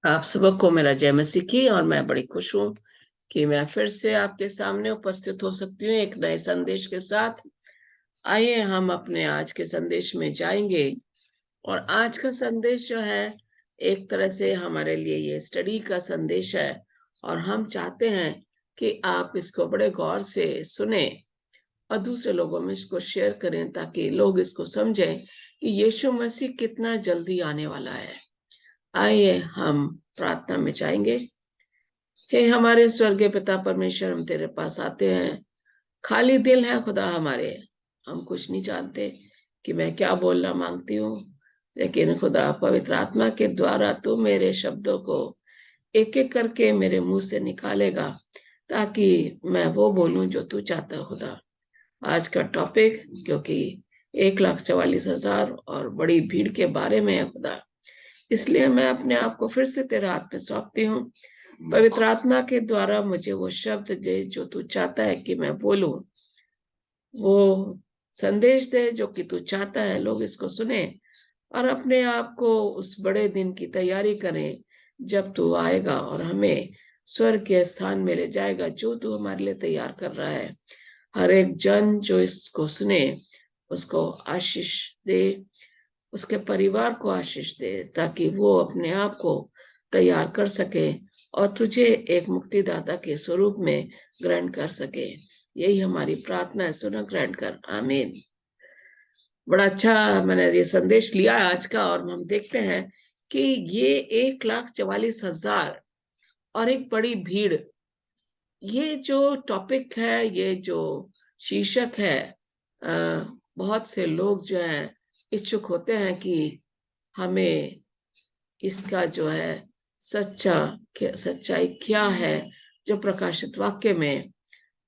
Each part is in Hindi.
आप सबको मेरा जय मसीह की। और मैं बड़ी खुश हूँ कि मैं फिर से आपके सामने उपस्थित हो सकती हूँ एक नए संदेश के साथ। आइए हम अपने आज के संदेश में जाएंगे। और आज का संदेश जो है, एक तरह से हमारे लिए ये स्टडी का संदेश है। और हम चाहते हैं कि आप इसको बड़े गौर से सुने और दूसरे लोगों में इसको शेयर करें, ताकि लोग इसको समझें कि यीशु मसीह कितना जल्दी आने वाला है। आइए हम प्रार्थना में जाएंगे। हे हमारे स्वर्गीय पिता परमेश्वर, हम तेरे पास आते हैं। खाली दिल है खुदा हमारे। हम कुछ नहीं जानते कि मैं क्या बोलना मांगती हूँ, लेकिन खुदा पवित्र आत्मा के द्वारा तू मेरे शब्दों को एक एक करके मेरे मुंह से निकालेगा, ताकि मैं वो बोलूं जो तू चाहता है खुदा। आज का टॉपिक, क्योंकि 1,44,000 और बड़ी भीड़ के बारे में है खुदा, इसलिए मैं अपने आप को फिर से तेरे हाथ में सौंपती हूँ। पवित्र आत्मा के द्वारा मुझे वो शब्द दे जो तू चाहता है कि मैं बोलूं, वो संदेश दे जो कि तू चाहता है लोग इसको सुने और अपने आप को उस बड़े दिन की तैयारी करें जब तू आएगा और हमें स्वर्ग के स्थान में ले जाएगा जो तू हमारे लिए तैयार कर रहा है। हर एक जन जो इसको सुने उसको आशीष दे, उसके परिवार को आशीष दे, ताकि वो अपने आप को तैयार कर सके और तुझे एक मुक्तिदाता के स्वरूप में ग्रहण कर सके। यही हमारी प्रार्थना है, सुनो ग्रहण कर, आमीन। बड़ा अच्छा मैंने ये संदेश लिया है आज का। और हम देखते हैं कि ये 1,44,000 और एक बड़ी भीड़, ये जो टॉपिक है, ये जो शीर्षक है, बहुत से लोग जो है इच्छुक होते हैं कि हमें इसका जो है सच्चाई क्या है। जो प्रकाशित वाक्य में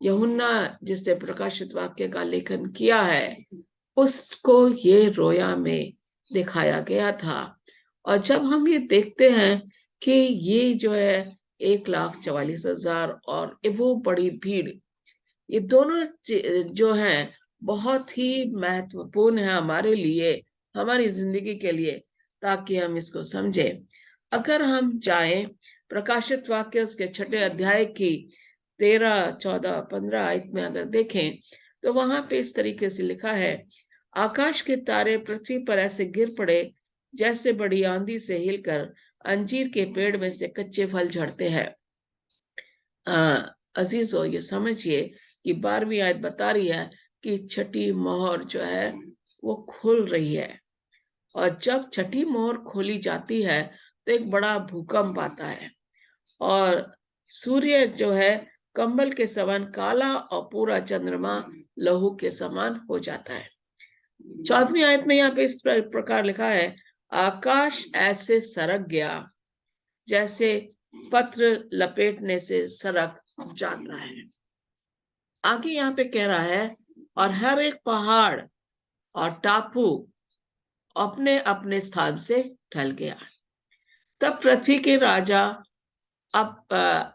यूहन्ना जिसने प्रकाशित वाक्य का लेखन किया है, उसको ये रोया में दिखाया गया था। और जब हम ये देखते हैं कि ये जो है 1,44,000 और वो बड़ी भीड़, ये दोनों जो हैं बहुत ही महत्वपूर्ण है हमारे लिए, हमारी जिंदगी के लिए, ताकि हम इसको समझें। अगर हम जाएं प्रकाशित वाक्य उसके 6 अध्याय की 13, 14, 15 आयत में अगर देखें, तो वहां पे इस तरीके से लिखा है, आकाश के तारे पृथ्वी पर ऐसे गिर पड़े जैसे बड़ी आंधी से हिलकर अंजीर के पेड़ में से कच्चे फल झड़ते हैं। अजीजों, ये समझिए कि 12वीं आयत बता रही है कि छठी मोहर जो है वो खुल रही है। और जब छठी मोहर खोली जाती है तो एक बड़ा भूकंप आता है और सूर्य जो है कंबल के समान काला और पूरा चंद्रमा लहू के समान हो जाता है। 14वीं आयत में यहाँ पे इस प्रकार लिखा है, आकाश ऐसे सरक गया जैसे पत्र लपेटने से सरक जाता है। आगे यहाँ पे कह रहा है, और हर एक पहाड़ और टापू अपने अपने स्थान से ढल गया। तब पृथ्वी के राजा अब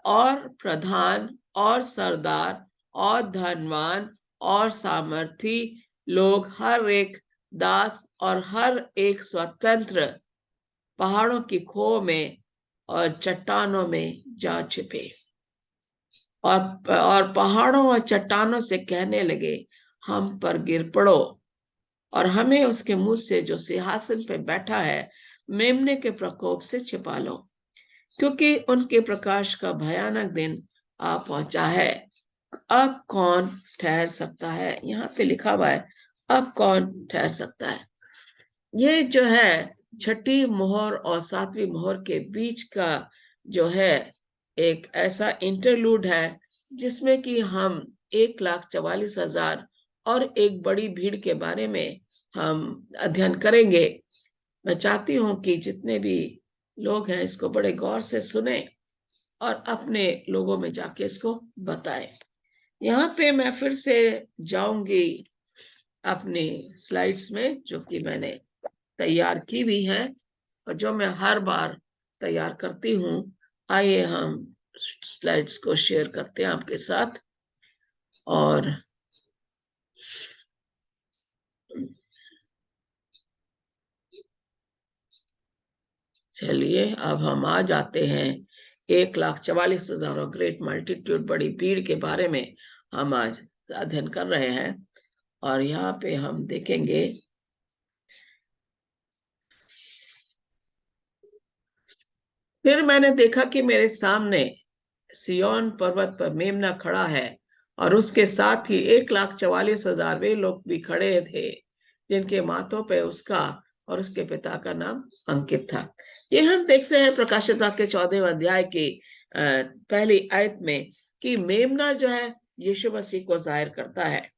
और प्रधान और सरदार और धनवान और सामर्थी लोग, हर एक दास और हर एक स्वतंत्र पहाड़ों की खो में और चट्टानों में जा छिपे। और पहाड़ों और चट्टानों से कहने लगे, हम पर गिर पड़ो और हमें उसके मुंह से जो सिंहासन पे बैठा है मेमने के प्रकोप से छिपा लो, क्योंकि उनके प्रकाश का भयानक दिन आ पहुंचा है। अब कौन ठहर सकता है? यहाँ पे लिखा हुआ है, अब कौन ठहर सकता है। ये जो है छठी मोहर और 7वीं मोहर के बीच का जो है एक ऐसा इंटरलूड है जिसमें कि हम 1,44,000 और एक बड़ी भीड़ के बारे में हम अध्ययन करेंगे। मैं चाहती हूँ कि जितने भी लोग हैं इसको बड़े गौर से सुने और अपने लोगों में जाके इसको बताएं। यहाँ पे मैं फिर से जाऊंगी अपनी स्लाइड्स में जो कि मैंने तैयार की हुई है और जो मैं हर बार तैयार करती हूँ। आइए हम स्लाइड्स को शेयर करते हैं आपके साथ। और चलिए अब हम आ जाते हैं 1,44,000 और ग्रेट मल्टीट्यूड, बड़ी भीड़ के बारे में हम आज अध्ययन कर रहे हैं। और यहाँ पे हम देखेंगे फिर मैंने देखा कि मेरे सामने सिय्योन पर्वत पर मेमना खड़ा है और उसके साथ ही 1,44,000 वे लोग भी खड़े थे जिनके माथों पे उसका और उसके पिता का नाम अंकित था। ये हम देखते हैं प्रकाशित वाक्य 14वें अध्याय की पहली आयत में कि मेमना जो है यीशु मसीह को जाहिर करता है।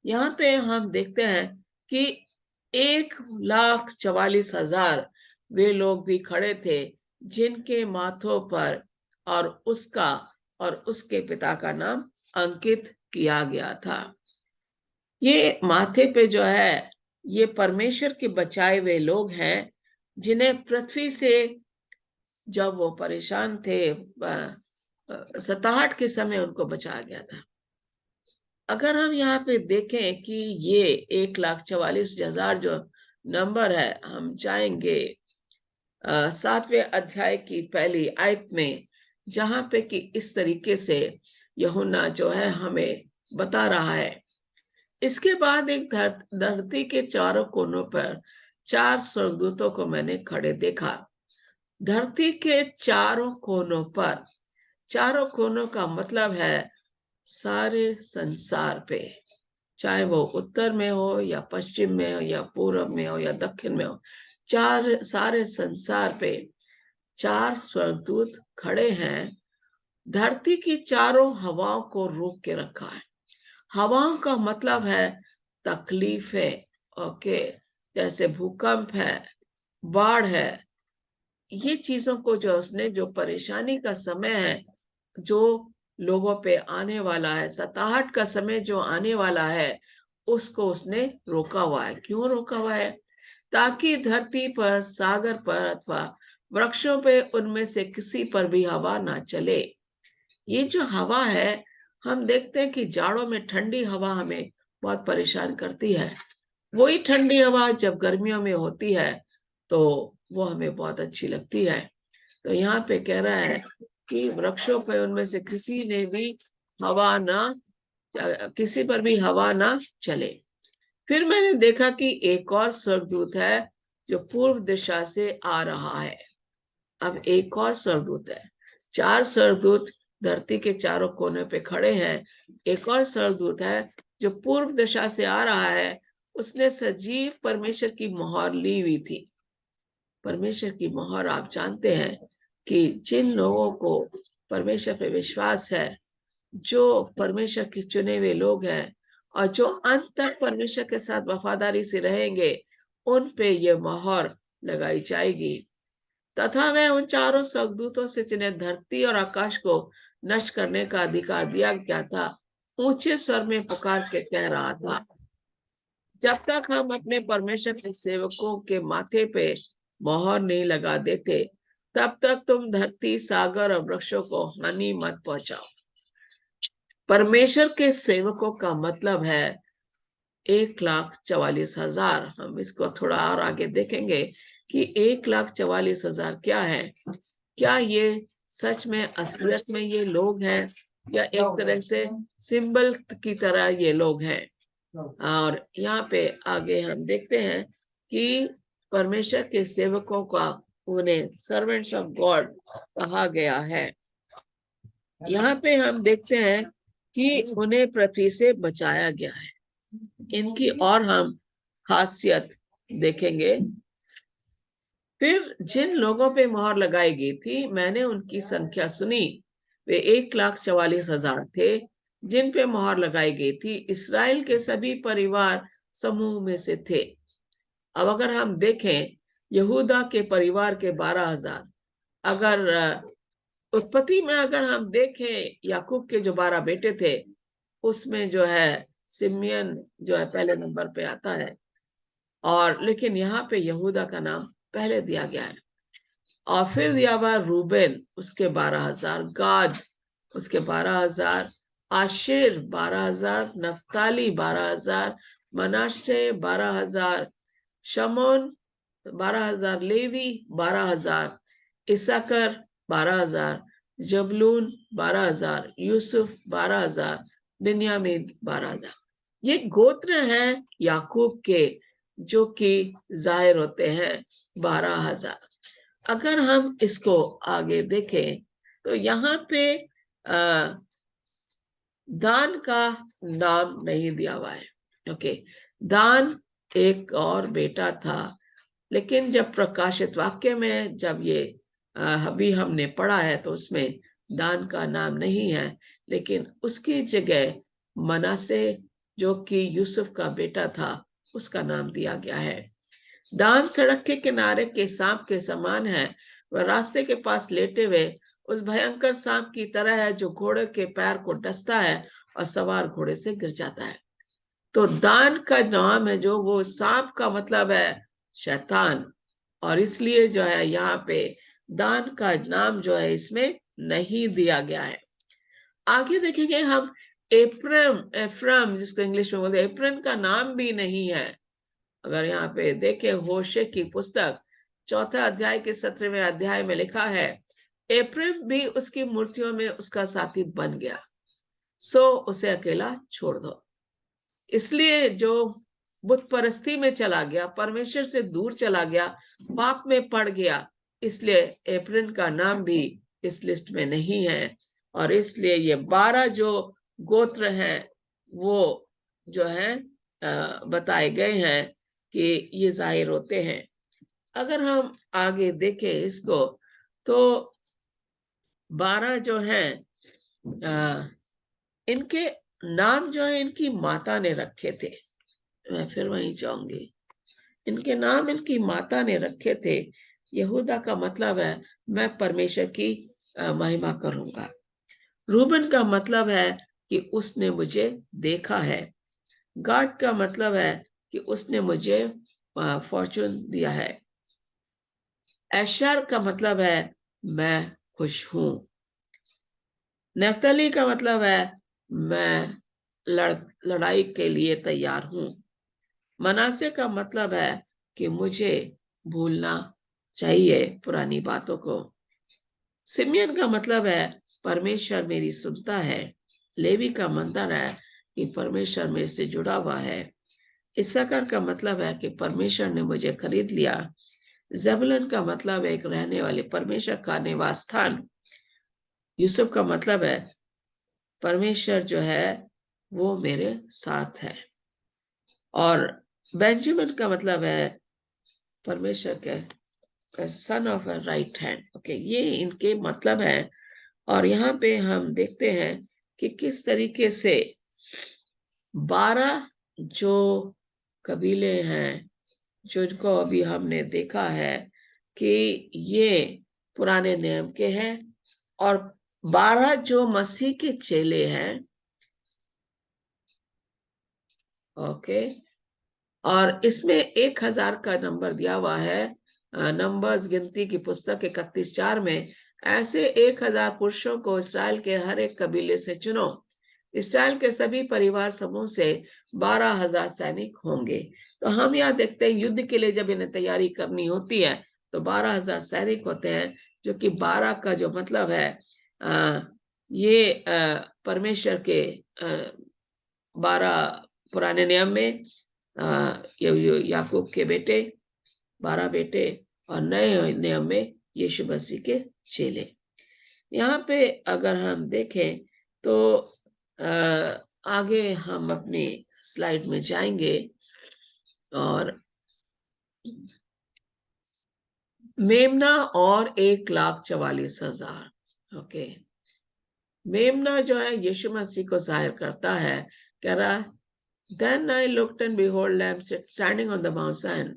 यहाँ पे हम देखते हैं कि 1,44,000 वे लोग भी खड़े थे जिनके माथों पर और उसका और उसके पिता का नाम अंकित किया गया था। ये माथे पे जो है ये परमेश्वर के बचाए हुए लोग हैं जिन्हें पृथ्वी से जब वो परेशान थे सताहट के समय उनको बचाया गया था। अगर हम यहाँ पे देखें कि ये 1,44,000 जो नंबर है, हम जाएंगे 7वें अध्याय की पहली आयत में, जहां पे कि इस तरीके से यूहन्ना जो है हमें बता रहा है। इसके बाद एक धरती के चारों कोनों पर 4 स्वर्गदूतों को मैंने खड़े देखा। धरती के चारों कोनों पर, चारों कोनों का मतलब है सारे संसार पे, चाहे वो उत्तर में हो या पश्चिम में हो या पूर्व में हो या दक्षिण में हो, सारे संसार पे 4 स्वर्गदूत खड़े हैं। धरती की चारों हवाओं को रोक के रखा है। हवाओं का मतलब है तकलीफ है, ओके, जैसे भूकंप है, बाढ़ है, ये चीजों को जो उसने, जो परेशानी का समय है जो लोगों पे आने वाला है, सताहट का समय जो आने वाला है, उसको उसने रोका हुआ है। क्यों रोका हुआ है? ताकि धरती पर, सागर पर अथवा वृक्षों पे उनमें से किसी पर भी हवा ना चले। ये जो हवा है, हम देखते हैं कि जाड़ों में ठंडी हवा हमें बहुत परेशान करती है। वही ठंडी हवा जब गर्मियों में होती है तो वो हमें बहुत अच्छी लगती है। तो यहाँ पे कह रहा है कि वृक्षों पे उनमें से किसी ने भी हवा ना, किसी पर भी हवा ना चले। फिर मैंने देखा कि एक और स्वर्गदूत है जो पूर्व दिशा से आ रहा है। अब एक और स्वर्गदूत है, 4 स्वर्गदूत धरती के चारों कोने पे खड़े हैं। एक और स्वर्गदूत है जो पूर्व दिशा से आ रहा है। उसने सजीव परमेश्वर की मोहर ली हुई थी। परमेश्वर की मोहर आप जानते हैं कि जिन लोगों को परमेश्वर पे विश्वास है, जो परमेश्वर के चुने हुए लोग हैं और जो अंत तक परमेश्वर के साथ वफादारी से रहेंगे, उन पे ये मोहर लगाई जाएगी। तथा वह उन चारों स्वर्गदूतों से जिन्हें धरती और आकाश को नष्ट करने का अधिकार दिया गया था, ऊंचे स्वर में पुकार के कह रहा था, जब तक हम अपने परमेश्वर के सेवकों के माथे पे मोहर नहीं लगा देते, तब तक तुम धरती, सागर और वृक्षों को हानि मत पहुंचाओ। परमेश्वर के सेवकों का मतलब है 1,44,000। हम इसको थोड़ा और आगे देखेंगे कि 1,44,000 क्या है। क्या ये सच में असलियत में ये लोग हैं या एक तरह से सिंबल की तरह ये लोग हैं? और यहाँ पे आगे हम देखते हैं कि परमेश्वर के सेवकों का, उन्हें सर्वेंट्स ऑफ गॉड कहा गया है। यहाँ पे हम देखते हैं कि उन्हें पृथ्वी से बचाया गया है। इनकी और हम खासियत देखेंगे। फिर जिन लोगों पे मोहर लगाई गई थी, मैंने उनकी संख्या सुनी। वे 1,44,000 थे जिन पे मोहर लगाई गई थी। इस्राएल के सभी परिवार समूह में से थे। अब अगर हम देखें यहूदा के परिवार के 12,000, अगर उत्पत्ति में अगर हम देखें याकूब के जो 12 बेटे थे, उसमें जो है सिमियन जो है पहले नंबर पे आता है, और लेकिन यहाँ पे यहूदा का नाम पहले दिया गया है। और फिर दिया हुआ रूबेन, उसके 12,000, गाद उसके 12,000, आशेर 12,000, नफ्ताली 12,000, मनाशे 12,000, शमोन 12,000, लेवी 12,000, इसाकर 12,000, जबलून 12,000, यूसुफ 12,000, बिन्यामीन 12,000। ये गोत्र हैं याकूब के जो कि जाहिर होते हैं 12,000। अगर हम इसको आगे देखें तो यहाँ पे दान का नाम नहीं दिया हुआ है। ओके, दान एक और बेटा था, लेकिन जब प्रकाशित वाक्य में जब ये अभी हमने पढ़ा है तो उसमें दान का नाम नहीं है, लेकिन उसकी जगह मनासे जो कि यूसुफ का बेटा था उसका नाम दिया गया है। दान सड़क के किनारे के सांप के समान है, वह रास्ते के पास लेटे हुए उस भयंकर सांप की तरह है जो घोड़े के पैर को डसता है और सवार घोड़े से गिर जाता है। तो दान का नाम है जो वो सांप का मतलब है शैतान, और इसलिए जो है यहाँ पे दान का नाम जो है इसमें नहीं दिया गया है। आगे देखेंगे हम एफ्रम जिसको इंग्लिश में बोलते हैं, एप्रन का नाम भी नहीं है। अगर यहाँ पे देखें होशे की पुस्तक 4 अध्याय के 17वें अध्याय में लिखा है, एप्रम भी उसकी मूर्तियों में उसका साथी बन गया, सो उसे अकेला छोड़ दो। इसलिए जो बुत परस्ती में चला गया, परमेश्वर से दूर चला गया, पाप में पड़ गया, इसलिए एप्रन का नाम भी इस लिस्ट में नहीं है। और इसलिए ये 12 जो गोत्र हैं वो जो है बताए गए हैं कि ये जाहिर होते हैं। अगर हम आगे देखें इसको तो 12 जो हैं इनके नाम जो है इनकी माता ने रखे थे। मैं फिर वहीं जाऊंगी। इनके नाम इनकी माता ने रखे थे। यहूदा का मतलब है मैं परमेश्वर की महिमा करूंगा। रूबन का मतलब है कि उसने मुझे देखा है। गाद का मतलब है कि उसने मुझे फॉर्चून दिया है। एशर का मतलब है मैं खुश हूं। नफ्ताली का मतलब है मैं लड़ाई के लिए तैयार हूं। मनासे का मतलब है कि मुझे भूलना चाहिए पुरानी बातों को। सिमियन का मतलब है परमेश्वर मेरी सुनता है। लेवी का मतलब है कि परमेश्वर मेरे से जुड़ा हुआ है। इस्साकार का मतलब है कि परमेश्वर ने मुझे खरीद लिया। ज़बूलून का मतलब है एक रहने वाले परमेश्वर का निवास स्थान। यूसुफ का मतलब है परमेश्वर जो है वो मेरे साथ है। और बेंजामिन का मतलब है परमेश्वर के son of a right hand. Okay, ये इनके मतलब है। और यहाँ पे हम देखते हैं कि किस तरीके से 12 जो कबीले हैं जिनको अभी हमने देखा है कि ये पुराने नियम के हैं, और 12 जो मसीह के चेले हैं। ओके, और इसमें 1000 का नंबर दिया हुआ है। नंबर्स गिनती की पुस्तक 31:4 में ऐसे 1000 पुरुषों को इसराइल के हर एक कबीले से चुनो। इसराइल के सभी परिवार समूह से 12,000 सैनिक होंगे। तो हम यहाँ देखते हैं युद्ध के लिए जब इन्हें तैयारी करनी होती है तो 12,000 सैनिक होते हैं, जो कि 12 का जो मतलब है ये परमेश्वर के 12 पुराने नियम में याकूब के बेटे 12 बेटे, और नए नियम में यीशु मसीह के चेले। यहाँ पे अगर हम देखें तो आगे हम अपनी स्लाइड में जाएंगे और मेमना और 1,44,000। ओके, मेमना जो है यीशु मसीह को जाहिर करता है। कह रहा है Then I looked and behold lamb standing on the Mount Zion.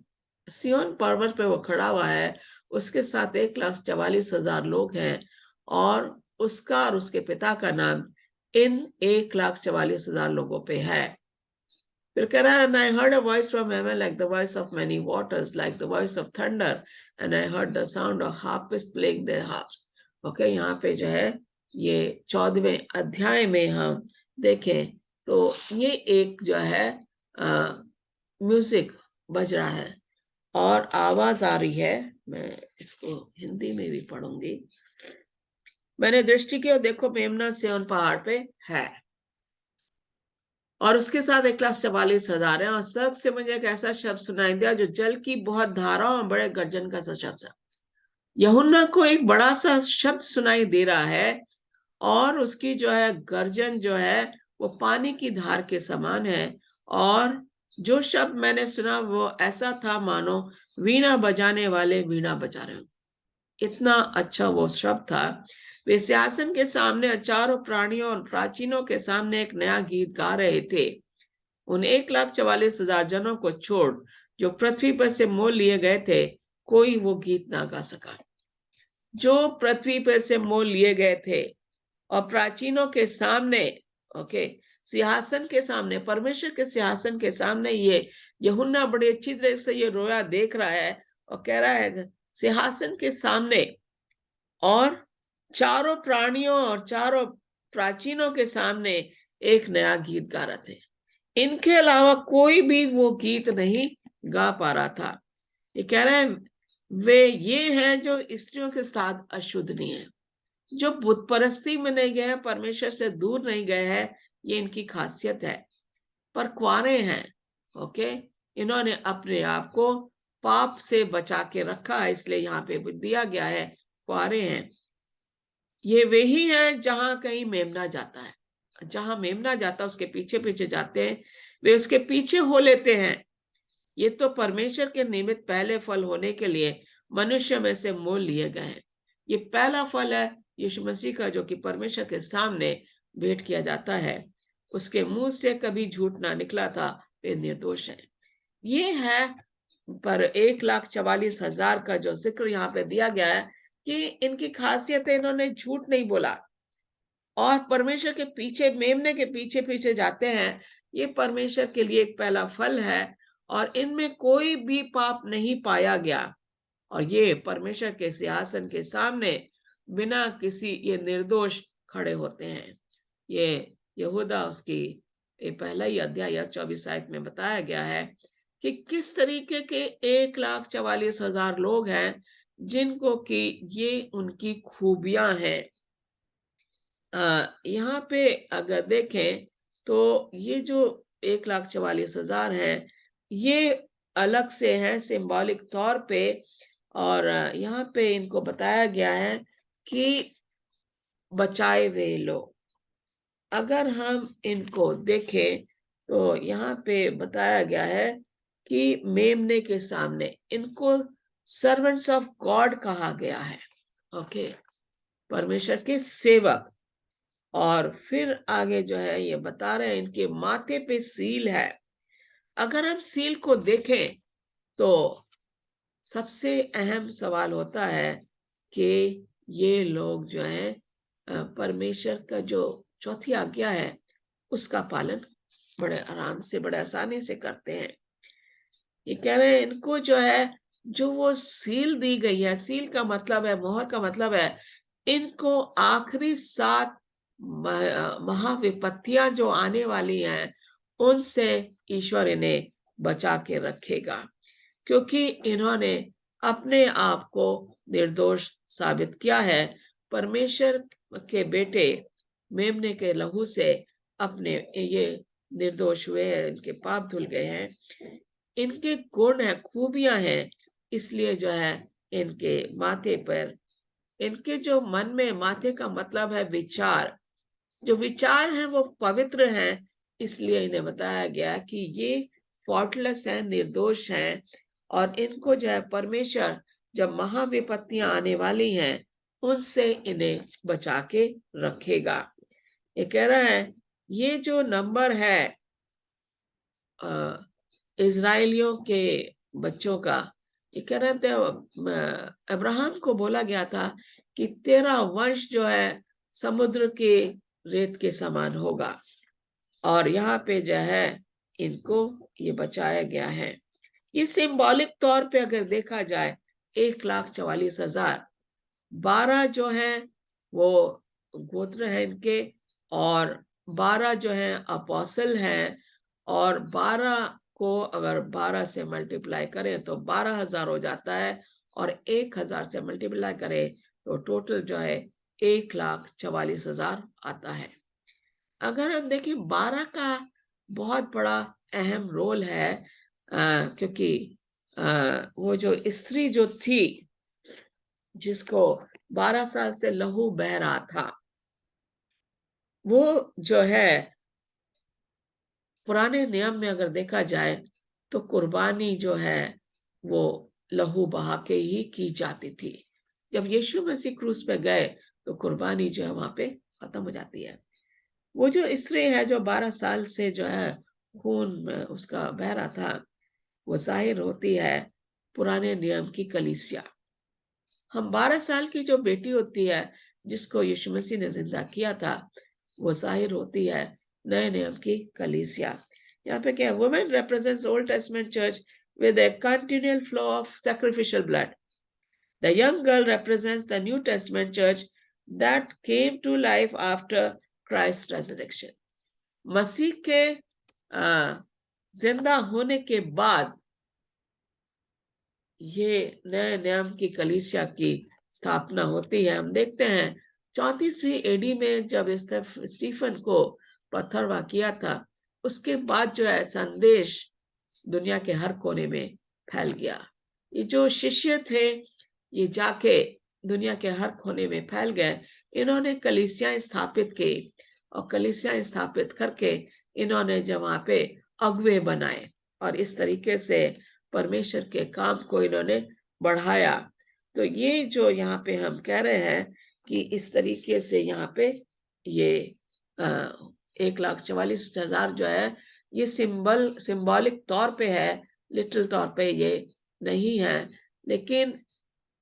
सियोन पर्वत पे वो खड़ा हुआ है, उसके साथ 1,44,000 लोग हैं, और उसका और उसके पिता का नाम इन 1,44,000 लोगों पे है। फिर कह रहा है and I heard a voice from heaven like the voice of many waters, like the voice of thunder, and I heard the sound of harpists playing their harps. Okay, यहाँ पे जो है ये 14वें अध्याय में हम देखें तो ये एक जो है म्यूजिक बज रहा है और आवाज आ रही है मैं इसको हिंदी में भी पढ़ूंगी। मैंने दृष्टि की और देखो मेमना सिय्योन पहाड़ पे है, और उसके साथ 1,44,000 है, और स्वर्ग से मुझे एक ऐसा शब्द सुनाई दिया जो जल की बहुत धाराओं और बड़े गर्जन का सा शब्द। यूहन्ना को एक बड़ा सा शब्द सुनाई दे रहा है, और उसकी जो है गर्जन जो है वो पानी की धार के समान है। और जो शब्द मैंने सुना वो ऐसा था मानो वीणा बजाने वाले वीणा बजा रहे हो। इतना अच्छा वो शब्द था। वे सिंहासन के सामने, चारों प्राणियों और प्राचीनों के सामने एक नया गीत गा रहे थे। उन 1,44,000 जनों को छोड़ जो पृथ्वी पर से मोल लिए गए थे, कोई वो गीत ना गा सका। जो पृथ्वी पर से मोल लिए गए थे और प्राचीनों के सामने, ओके, सिंहासन के सामने, परमेश्वर के सिंहासन के सामने, ये यूहन्ना बड़ी अच्छी तरह से ये रोया देख रहा है और कह रहा है सिंहासन के सामने और चारों प्राणियों और चारों प्राचीनों के सामने एक नया गीत गा रहे थे। इनके अलावा कोई भी वो गीत नहीं गा पा रहा था। ये कह रहे हैं वे ये हैं जो स्त्रियों के साथ अशुद्ध नहीं है, जो बुत परस्ती में नहीं गए हैं, परमेश्वर से दूर नहीं गए हैं, ये इनकी खासियत है। पर कुंवारे हैं, ओके, इन्होंने अपने आप को पाप से बचा के रखा है, इसलिए यहाँ पे दिया गया है कुंवारे हैं। ये वे ही हैं जहां कहीं मेमना जाता है, जहां मेमना जाता है उसके पीछे पीछे जाते हैं, वे उसके पीछे हो लेते हैं। ये तो परमेश्वर के निमित्त पहले फल होने के लिए मनुष्य में से मोल लिए गए हैं। ये पहला फल है यीशु मसीह का, जो कि परमेश्वर के सामने भेंट किया जाता है। उसके मुंह से कभी झूठ ना निकला था, वे निर्दोष है। ये है, पर 1,44,000 का जो जिक्र यहाँ पे दिया गया है कि इनकी खासियत है, इन्होंने झूठ नहीं बोला और परमेश्वर के पीछे, मेमने के पीछे पीछे जाते हैं। ये परमेश्वर के लिए एक पहला फल है, और इनमें कोई भी पाप नहीं पाया गया, और ये परमेश्वर के सिंहासन के सामने बिना किसी, ये निर्दोष खड़े होते हैं। ये यहूदा उसकी ये पहला ही अध्याय या 24 आयत में बताया गया है कि किस तरीके के 1,44,000 लोग हैं जिनको कि ये उनकी खूबियां हैं। यहाँ पे अगर देखें तो ये जो 1,44,000 है, ये अलग से है सिंबॉलिक तौर पे, और यहाँ पे इनको बताया गया है कि बचाए हुए लोग। अगर हम इनको देखें तो यहाँ पे बताया गया है कि मेमने के सामने इनको सर्वेंट्स ऑफ गॉड कहा गया है, ओके, परमेश्वर के सेवक। और फिर आगे जो है ये बता रहे हैं इनके माथे पे सील है। अगर हम सील को देखें तो सबसे अहम सवाल होता है कि ये लोग जो है परमेश्वर का जो चौथी आज्ञा है उसका पालन बड़े आराम से, बड़े आसानी से करते हैं। ये कह रहे हैं इनको जो है, जो वो सील दी गई है, सील का मतलब है, मोहर का मतलब है, इनको आखिरी 7 महाविपत्तियां जो आने वाली हैं उनसे ईश्वर इन्हें बचा के रखेगा, क्योंकि इन्होंने अपने आप को निर्दोष साबित किया है। परमेश्वर के बेटे मेमने के लहू से अपने ये निर्दोष हुए हैं, इनके पाप धुल गए हैं, इनके गुण है, खूबियां हैं, इसलिए जो है इनके माथे पर, इनके जो मन में, माथे का मतलब है विचार, जो विचार हैं वो पवित्र हैं, इसलिए इन्हें बताया गया कि ये फॉल्टलेस हैं, निर्दोष हैं, और इनको जो है परमेश्वर जब महाविपत्तियां आने वाली हैं उनसे इन्हें बचा के रखेगा। ये कह रहा है ये जो नंबर है इजराइलियों के बच्चों का, ये कह रहे थे अब्राहम को बोला गया था कि तेरा वंश जो है समुद्र के रेत के समान होगा, और यहाँ पे जो है इनको ये बचाया गया है। ये सिंबॉलिक तौर पे अगर देखा जाए 1,44,000, 12 जो है वो गोत्र है इनके, और 12 जो है अपोस्टल हैं, और 12 को अगर 12 से मल्टीप्लाई करें तो 12,000 हो जाता है, और 1000 से मल्टीप्लाई करें तो टोटल जो है 1,44,000 आता है। अगर हम देखें 12 का बहुत बड़ा अहम रोल है, क्योंकि वो जो स्त्री जो थी जिसको 12 साल से लहू बह रहा था, वो जो है पुराने नियम में अगर देखा जाए तो कुर्बानी जो है वो लहू बहा के ही की जाती थी। जब यीशु मसीह क्रूस पे गए तो कुर्बानी जो है वहां पे खत्म हो जाती है। वो जो स्त्री है जो 12 साल से जो है खून उसका बह रहा था, वो जाहिर होती है पुराने नियम की कलीसिया। हम 12 साल की जो बेटी होती है जिसको यीशु मसीह ने जिंदा किया था, वो जाहिर होती है नए नियम की कलीसिया। यहाँ पे क्या है, women represents old testament church with a continual flow of sacrificial blood. The young girl represents the New Testament church that came to life after Christ's resurrection. मसीह के जिंदा होने के बाद ये नए नियम की कलीसिया की स्थापना होती है। हम देखते हैं 34वीं एडी में जब स्टीफन को पत्थरवाह किया था, उसके बाद जो है संदेश दुनिया के हर कोने में फैल गया। ये जो शिष्य थे ये जाके दुनिया के हर कोने में फैल गए। इन्होंने कलीसियाएं स्थापित की और कलीसियाएं स्थापित करके इन्होंने जब वहां पे अगुवे बनाए और इस तरीके से परमेश्वर के काम को इन्होंने बढ़ाया। तो ये जो यहाँ पे हम कह रहे हैं कि इस तरीके से यहाँ पे ये 1,44,000 जो है ये सिंबॉलिक तौर पे है, लिटरल तौर पे ये नहीं है। लेकिन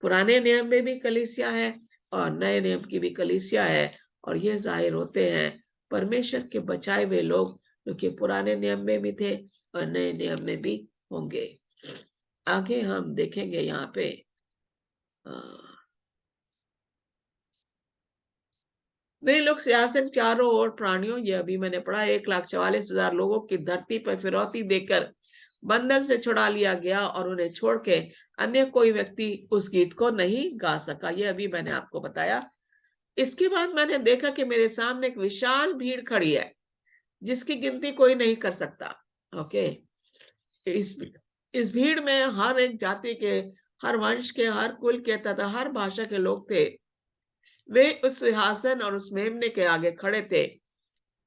पुराने नियम में भी कलीसिया है और नए नियम की भी कलीसिया है, और ये जाहिर होते हैं परमेश्वर के बचाए हुए लोग जो कि पुराने नियम में भी थे और नए नियम में भी होंगे। आगे हम देखेंगे यहाँ पे वे लोग सियासत चारों ओर प्राणियों, ये अभी मैंने पढ़ा, 1,44,000 लोगों की धरती पर फिरौती देकर बंधन से छुड़ा लिया गया और उन्हें छोड़ के अन्य कोई व्यक्ति उस गीत को नहीं गा सका। ये अभी मैंने आपको बताया। इसके बाद मैंने देखा कि मेरे सामने एक विशाल भीड़ खड़ी है जिसकी गिनती कोई नहीं कर सकता। ओके, इस इस भीड़ में हर एक जाति के, हर वंश के, हर कुल के तथा हर भाषा के लोग थे। वे उस सिंहासन और उस मेमने के आगे खड़े थे।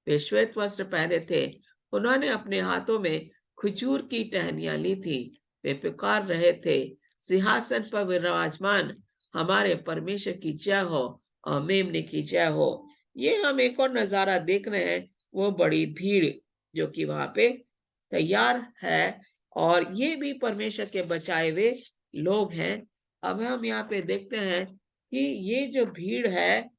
वे श्वेत वस्त्र पहने थे। उन्होंने अपने हाथों में खजूर की टहनियां ली थी। वे पुकार रहे थे, सिंहासन पर विराजमान हमारे परमेश्वर की जय हो और मेमने की जय हो। ये हम एक और नजारा देख रहे हैं, वो बड़ी भीड़ जो कि वहां पे तैयार है, और ये भी परमेश्वर के बचाए हुए लोग हैं। अब हम यहाँ पे देखते हैं कि ये जो भीड़ है,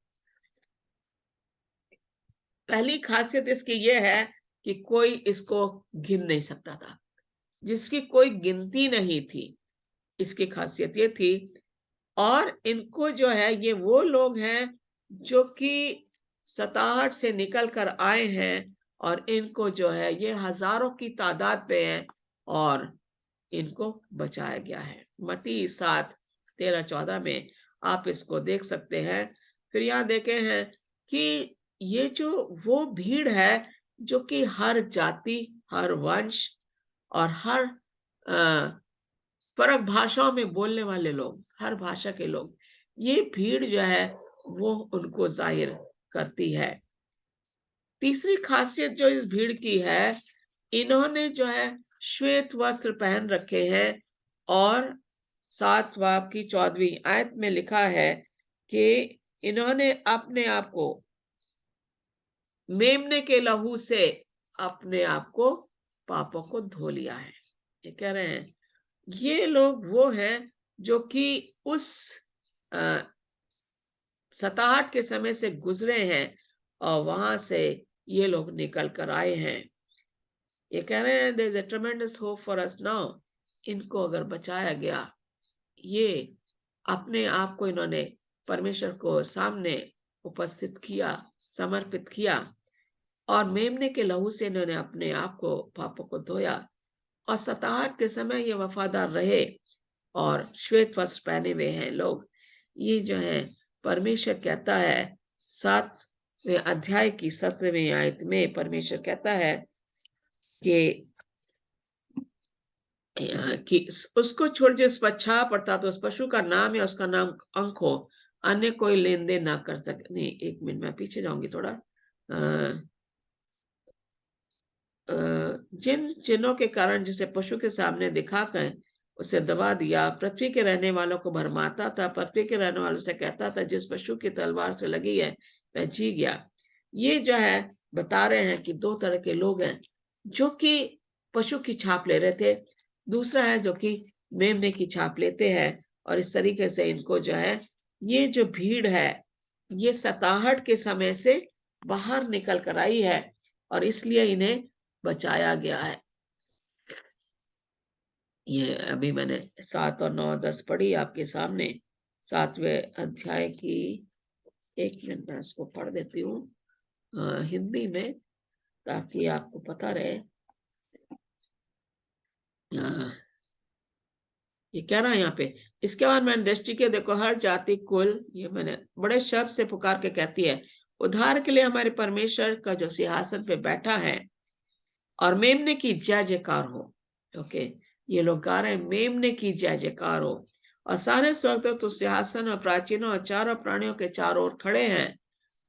पहली खासियत इसकी ये है कि कोई इसको गिन नहीं सकता था, जिसकी कोई गिनती नहीं थी। इसकी खासियत ये थी। और इनको जो है ये वो लोग हैं जो कि सताहट से निकल कर आए हैं, और इनको जो है ये हजारों की तादाद पे हैं और इनको बचाया गया है। मत्ती 7:13-14 में आप इसको देख सकते हैं। फिर यहाँ देखे हैं कि ये जो वो भीड़ है जो कि हर जाति, हर वंश और हर फर्क भाषाओं में बोलने वाले लोग, हर भाषा के लोग, ये भीड़ जो है वो उनको जाहिर करती है। तीसरी खासियत जो इस भीड़ की है, इन्होंने जो है श्वेत वस्त्र पहन रखे हैं, और 7 बाब की 14वीं आयत में लिखा है कि इन्होंने अपने आप को मेमने के लहू से अपने आप को, पापों को धो लिया है। ये कह रहे हैं ये लोग वो हैं जो कि उस सताहट के समय से गुजरे हैं और वहां से ये लोग निकल कर आए हैं। ये कह रहे हैं there is a tremendous hope for us now. इनको अगर बचाया गया, ये अपने आप को इन्होंने परमेश्वर को सामने उपस्थित किया, समर्पित किया, और मेमने के लहू से इन्होंने अपने आप को, पापों को धोया, और सताहट के समय ये वफादार रहे और श्वेत वस्त्र पहने हुए हैं लोग। ये जो है परमेश्वर कहता है 7वें अध्याय की 17वीं आयत में परमेश्वर कहता है कि उसको छोड़ जिस पर छाप अर्थात उस पशु का नाम या उसका नाम अंक हो, अन्य कोई लेन देन ना कर सके। नहीं, एक मिनट मैं पीछे जाऊंगी थोड़ा। जिन चिन्हों के कारण जिसे पशु के सामने दिखाकर उसे दबा दिया, पृथ्वी के रहने वालों को भरमाता था, पृथ्वी के रहने वालों से कहता था जिस पशु की तलवार से लगी है वह जी गया। ये जो है बता रहे हैं कि दो तरह के लोग हैं, जो कि पशु की छाप ले रहे थे, दूसरा है जो कि मेमने की छाप लेते हैं। और इस तरीके से इनको जो है, ये जो भीड़ है, ये सताहट के समय से बाहर निकल कर आई है और इसलिए इन्हें बचाया गया है। ये अभी मैंने 7 और 9 10 पढ़ी आपके सामने। 7वें अध्याय की, एक मिनट मैं इसको पढ़ देती हूँ हिंदी में, ताकि आपको पता रहे। ये कह रहा है यहाँ पे, इसके बाद मैंने दृष्टि के देखो हर जाति कुल, ये मैंने बड़े शब्द से पुकार के कहती है, उद्धार के लिए हमारे परमेश्वर का जो सिंहासन पे बैठा है और मेमने की जय जयकार हो। ओके, ये लोग गा रहे हैं मेमने की जय जयकार हो। और सारे स्वर्गदूत तो सिंहासन और प्राचीनों और चारों प्राणियों के चारों ओर खड़े हैं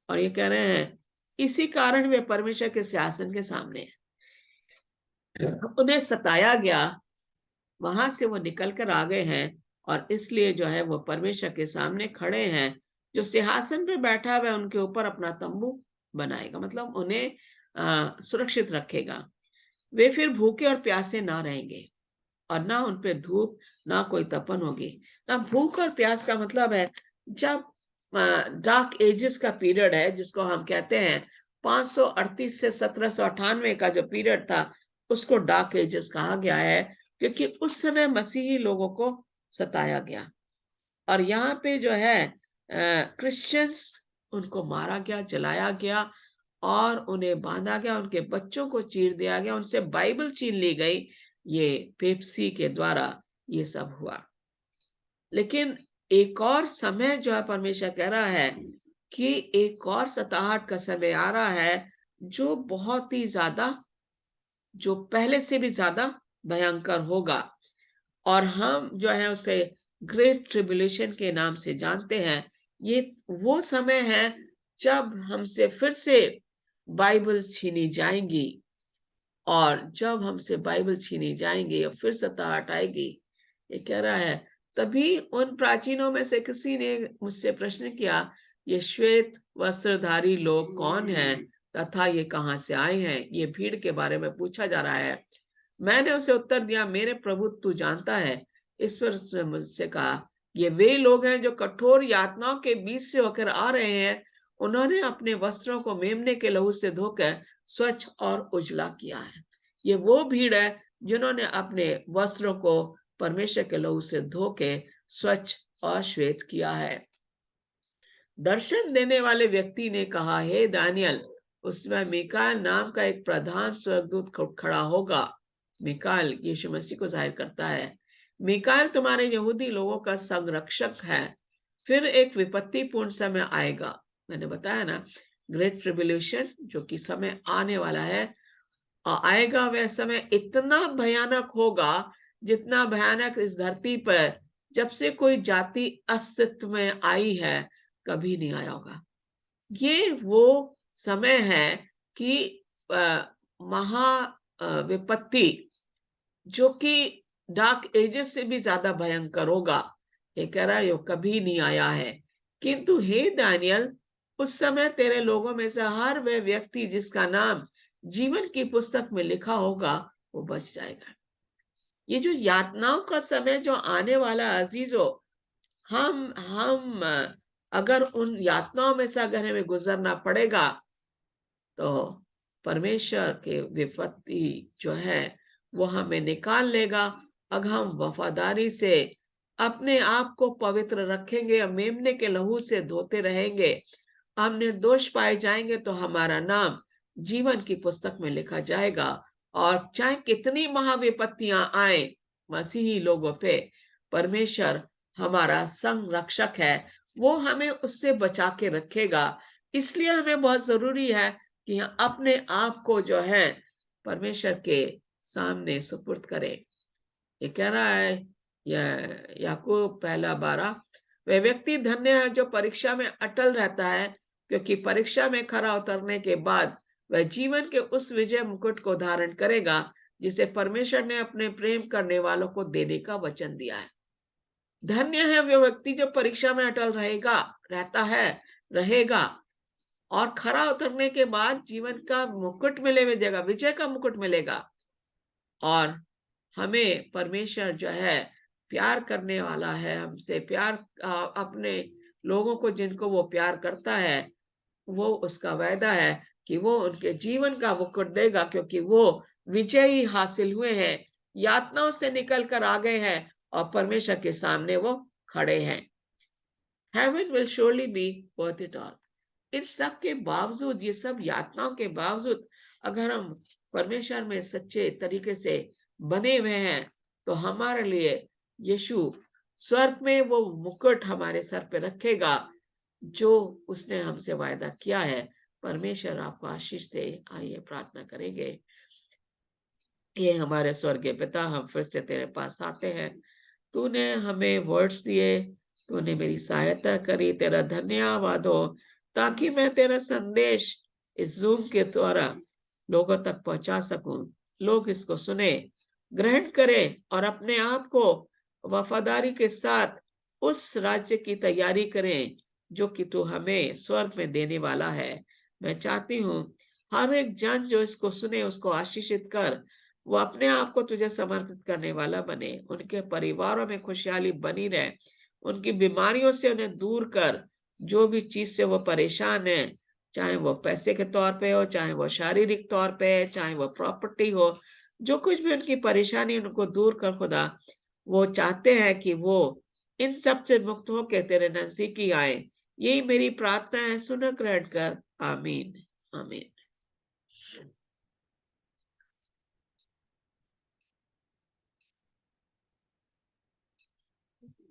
और ये कह रहे हैं इसी कारण वे परमेश्वर के सिंहासन के सामने हैं। उन्हें सताया गया, वहां से वो निकल कर आ गए हैं और इसलिए जो है वो परमेश्वर के सामने खड़े हैं। जो सिंहासन पे बैठा हुआ है उनके ऊपर अपना तंबू बनाएगा, मतलब उन्हें सुरक्षित रखेगा। वे फिर भूखे और प्यासे ना रहेंगे और ना उन पे धूप, ना कोई तपन होगी। ना भूख और प्यास का मतलब है जब डार्क एजेस का पीरियड है, जिसको हम कहते हैं 538 से 1798 का जो पीरियड था, उसको डार्क एजेस कहा गया है, क्योंकि उस समय मसीही लोगों को सताया गया। और यहाँ पे जो है क्रिश्चियंस, उनको मारा गया, जलाया गया और उन्हें बांधा गया, उनके बच्चों को चीर दिया गया, उनसे बाइबल छीन ली गई। ये पेप्सी के द्वारा ये सब हुआ। लेकिन एक और समय जो है परमेश्वर कह रहा है कि एक और सताहट का समय आ रहा है, जो बहुत ही ज्यादा, जो पहले से भी ज्यादा भयंकर होगा। और हम जो है उसे ग्रेट ट्रिब्यूलेशन के नाम से जानते हैं। ये वो समय है जब हमसे फिर से बाइबल छीनी जाएंगी, और जब हमसे बाइबल छीनी जाएंगी और फिर सताहट आएगी। ये कह रहा है, तभी उन प्राचीनों में से किसी ने मुझसे प्रश्न किया, ये श्वेत वस्त्रधारी लोग कौन हैं तथा ये कहाँ से आए हैं? ये भीड़ के बारे में पूछा जा रहा है। मैंने उसे उत्तर दिया, मेरे प्रभु तू जानता है। इस पर उसने मुझसे कहा, ये वे लोग हैं जो कठोर यातनाओं के बीच से होकर आ रहे हैं। उन्होंने अपने वस्त्रों को मेमने के लहू से धोकर स्वच्छ और उजला किया है। ये वो भीड़ है जिन्होंने अपने वस्त्रों को परमेश्वर के लहू से धो के स्वच्छ और श्वेत किया है। दर्शन देने वाले व्यक्ति ने कहा, हे दानियल, उसमें मिकाएल नाम का एक प्रधान स्वर्गदूत खड़ा होगा। मिकाएल यीशु मसीह को जाहिर करता है। मिकाएल तुम्हारे यहूदी लोगों का संरक्षक है। फिर एक विपत्तिपूर्ण समय आएगा, मैंने बताया ना, ग्रेट ट्रिब्यूलेशन, जो कि समय आने वाला है। आएगा वह समय इतना भयानक होगा जितना भयानक इस धरती पर जब से कोई जाति अस्तित्व में आई है कभी नहीं आया होगा। ये वो समय है कि महा विपत्ति, जो कि डार्क एजेस से भी ज्यादा भयंकर होगा। ये कह रहा है कभी नहीं आया है। किंतु हे दानियल, उस समय तेरे लोगों में से हर वह व्यक्ति जिसका नाम जीवन की पुस्तक में लिखा होगा वो बच जाएगा। ये जो यातनाओं का समय जो आने वाला अजीजों, हम अगर उन यातनाओं में से अगर हमें गुजरना पड़ेगा तो परमेश्वर के विपत्ति जो है वो हमें निकाल लेगा। अगर हम वफादारी से अपने आप को पवित्र रखेंगे और मेमने के लहू से धोते रहेंगे, हम निर्दोष पाए जाएंगे तो हमारा नाम जीवन की पुस्तक में लिखा जाएगा। और चाहे कितनी महाविपत्तियां आए मसीही लोगों पे, परमेश्वर हमारा संरक्षक है, वो हमें उससे बचा के रखेगा। इसलिए हमें बहुत जरूरी है कि अपने आप को जो है परमेश्वर के सामने सुपुर्द करें। ये कह रहा है याकूब 1:12, वह व्यक्ति धन्य है जो परीक्षा में अटल रहता है, क्योंकि परीक्षा में खरा उतरने के बाद वह जीवन के उस विजय मुकुट को धारण करेगा जिसे परमेश्वर ने अपने प्रेम करने वालों को देने का वचन दिया है। धन्य है वह व्यक्ति जो परीक्षा में अटल रहता है, रहेगा, और खरा उतरने के बाद जीवन का मुकुट मिलेगा, विजय का मुकुट मिलेगा। और हमें परमेश्वर जो है प्यार करने वाला है, हमसे प्यार अपने लोगों को जिनको वो प्यार करता है, वो उसका वायदा है कि वो उनके जीवन का मुकुट देगा, क्योंकि वो विजयी हासिल हुए हैं, यातनाओं से निकल कर आ गए हैं और परमेश्वर के सामने वो खड़े हैं। Heaven will surely be worth it all. इन सब के बावजूद, ये सब यातनाओं के बावजूद, अगर हम परमेश्वर में सच्चे तरीके से बने हुए हैं, तो हमारे लिए यीशु स्वर्ग में वो मुकुट हमारे सर पे रखेगा जो उसने हमसे वायदा किया है। परमेश्वर आपको आशीष दे। आइए प्रार्थना करेंगे। ये हमारे स्वर्गीय पिता, हम फिर से तेरे पास आते हैं। तूने हमें वर्ड्स दिए, तूने मेरी सहायता करी, तेरा धन्यवाद हो, ताकि मैं तेरा संदेश इस जूम के द्वारा लोगों तक पहुंचा सकूं। लोग इसको सुने, ग्रहण करें और अपने आप को वफादारी के साथ उस राज्य की तैयारी करें जो कि तू हमें स्वर्ग में देने वाला है। मैं चाहती हूँ हर एक जन जो इसको सुने उसको आशीषित कर, वो अपने आप को तुझे समर्पित करने वाला बने, उनके परिवारों में खुशहाली बनी रहे, उनकी बीमारियों से उन्हें दूर कर, जो भी चीज से वो परेशान है, चाहे वो पैसे के तौर पे हो, चाहे वो शारीरिक तौर पे है, चाहे वो प्रॉपर्टी हो, जो कुछ भी उनकी परेशानी उनको दूर कर खुदा। वो चाहते हैं कि वो इन सब से मुक्त होकर तेरे नजदीकी आए। यही मेरी प्रार्थना है, सुन ग्रहण कर। आमीन। आमीन।